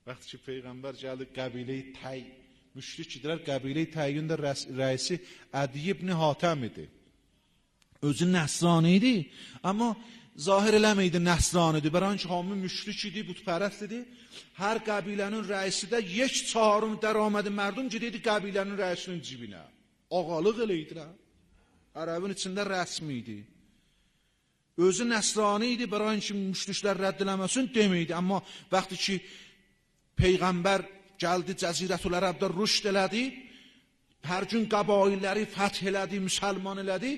Vaxtı ki Peyğəmbər gəldi qəbilə-i Təy, müşrik idilər, qəbilə-i Təyyün də rəisi Ədi ibn Hatəm idi. Özü Nəsrani idi, amma zahir eləməydi Nəsranidir. Bəranki hamı müşrik idi, bütpərəst idi. Hər qəbilənin rəisi də 1/4 dəramədi mərdum gediydi qəbilənin rəisinin cibinə. Ağalıq eləydilər. Ərəbin içində rəsmi idi. Özü Nəsrani idi, bəranki müşriklər rədd eləməsin deməydi. Amma vaxtı ki Peyğəmbər gəldi Cəzirətül Ərəbdə rüşd elədi, hər gün qəbailləri fəth elədi, müsəlman elədi.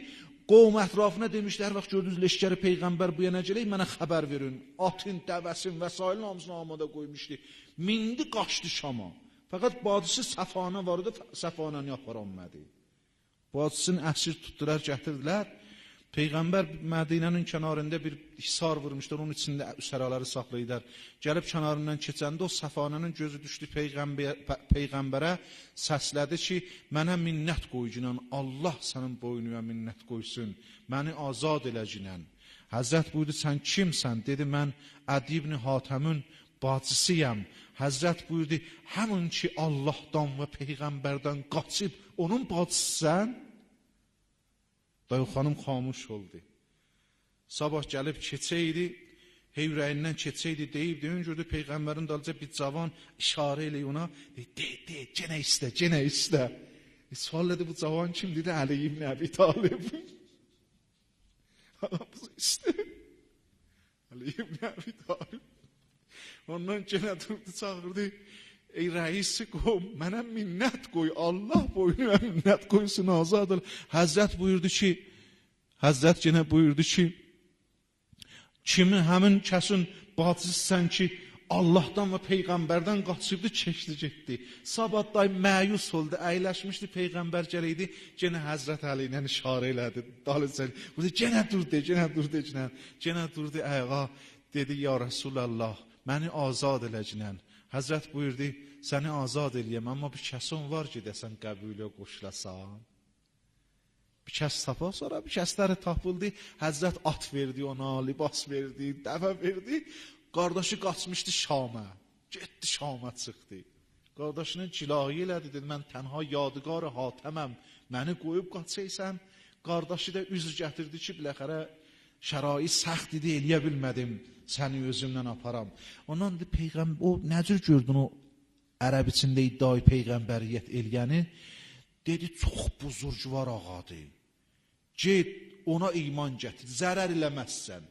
Qovm ətrafına demişdi, hər vaxt gördünüz leşkəri Peyğəmbər bu yana gələk, mənə xəbər verin. Atın, dəvəsin və s. hamısını amada qoymuşdu. Mindi, qaçdı Şama. Fəqət bacısı Səfana var idi, Səfanəni aparanmədi. Bacısını əsir tutdular, gətirdilər. Peyğəmbər Mədinənin kənarında bir hisar vurmuşlar, onun içində üsəraları saxlayırlar. Gəlib kənarından keçəndə o Səfanənin gözü düşdü Peyğəmbərə, səslədi ki, mənə minnət qoyucunan, Allah sənin boynuna minnət qoysun, məni azad eləcəkən. Həzrət buyurdu, sən kimsən? Dedi, mən Ədi ibn Hatəmin bacısıyam. Həzrət buyurdu, həmin ki Allahdan və Peyğəmbərdən qaçıb, onun bacısısan? Dayı xanım xamuş oldu. Sabah gəlib keçəydi, hevrəyindən keçəydi, deyib, gördü Peyğəmbərin dalınca bir cavan işarə elə ona, de, cenə istə, cenə istə. Sual dedi, bu cavan kim? Dedi, Əli ibn Əbi Talib. Ağabızı istə. Əli ibn Əbi Talib. Ondan cenə durdu, çağırdı. Ey rəisi qovm, mənə minnət qoy, Allah boynuna minnət qoysun, azad ol. Həzrət buyurdu ki, Həzrət yenə buyurdu ki, kimi həmin kəsin bacısısan ki, Allahdan və Peyğəmbərdən qaçıbdı, keçdi, getdi. Sabah day məyus oldu, əyləşmişdi, Peyğəmbər gələydi, yenə Həzrət Əli ilə işarə elədi. Yenə durdu, ayağa, dedi, ya Rasulallah, məni azad eləcəkən. Həzrət buyurdu, səni azad eləyəm, amma bir kəsin var ki, desən qəbilə qoşulasan. Bir kəs tapa, sonra bir kəsləri tapıldı, Həzrət at verdi ona, libas verdi, dəvə verdi, qardaşı qaçmışdı Şamə, getdi Şamə çıxdı. Qardaşının cilayı elədi, dedi, mən tənha yadigar Hatəməm, məni qoyub qaçaysan, qardaşı da üzr gətirdi ki, biləxərə şərait səxt idi, eləyə bilmədim, səni özümdən aparam. Ondan dedi, Peyğəmbər, o nəcür gördün o ərəb içində iddiayı Peyğəmbəriyyət eləyəni? Dedi, çox buzurcuvar ağadır. Get, ona iman gətir, zərər eləməzsən.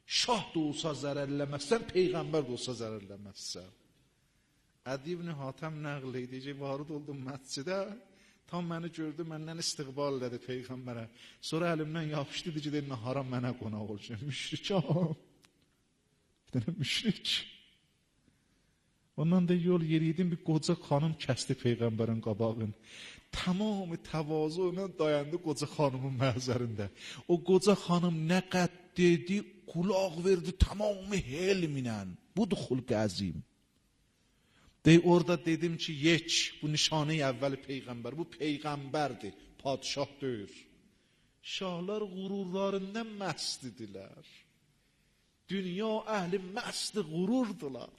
Şah da olsa zərər eləməzsən, Peyğəmbər də olsa zərər eləməzsən. Ədi ibn Hatəm nəql edici, varid oldum məscidə, tam məni gördü, məndən istiqbal elədi Peyğəmbərə. Sonra əlimdən yapışdı, dedi, nahara mənə qonaq olacaq. Müşrikam. Bir dənə müşrik. Ondan da yol yeriydim, bir qoca xanım kəsdi Peyğəmbərin qabağını. Tamamı təvazu ilə dayandı qoca xanımın məhzərində. O qoca xanım nə qəd dedi, qulaq verdi, tamamı helminə. Budur xulq əzim. Orada dedim ki, bu nişanə-i əvvəli Peyğəmbər, bu Peyğəmbərdir, padişah deyir. Şahlar qururlarından məst idilər. Dünya əhli məst-i qururdular.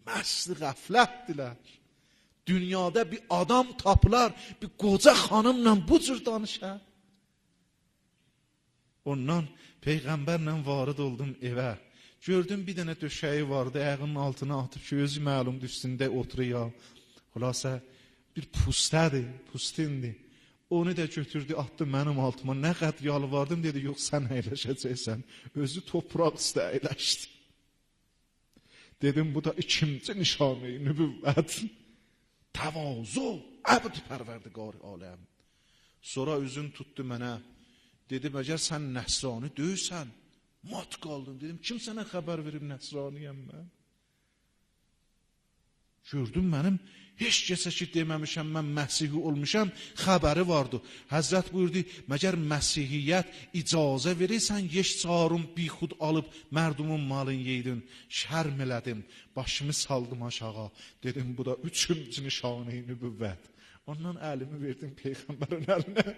Məst-i qəflətdilər. Dünyada bir adam tapılar, bir qoca xanımla bu cür danışar. Ondan Peyğəmbərlə varid oldum evə. Gördüm bir dənə döşəyi vardı, ayağının altına atıb ki, özü məlumdur üstündə oturuyor. Xülasə bir pustədir, pustindir. Onu da götürdü, atdı mənim altıma. Nə qədər yalvardım, dedi, yox sən əyləşəcəksən. Özü topraq üstə əyləşdi. Dedim, bu da ikinci nişanə-i nübüvvət. Təvazu, əbd pərverdigar aləm. Sonra üzün tutdu mənə. Dedi, məgər sən Nəsrani deyilsən. Mat qaldım, dedim, kim sənə xəbər verib Nəsraniyəm mən? Gördüm mənim, heç kəsə ki deməmişəm, mən Məsihi olmuşam, xəbəri vardı. Həzrət buyurdu, məgər Məsihiyyət icazə verirsən, yeş çağırım, bixud alıb, mərdumun malın yeydin, şərm elədim, başımı saldım aşağı, dedim, bu da üçüncü nişanə-i nübüvvət. Ondan əlimi verdim Peyğəmbərin əlinə.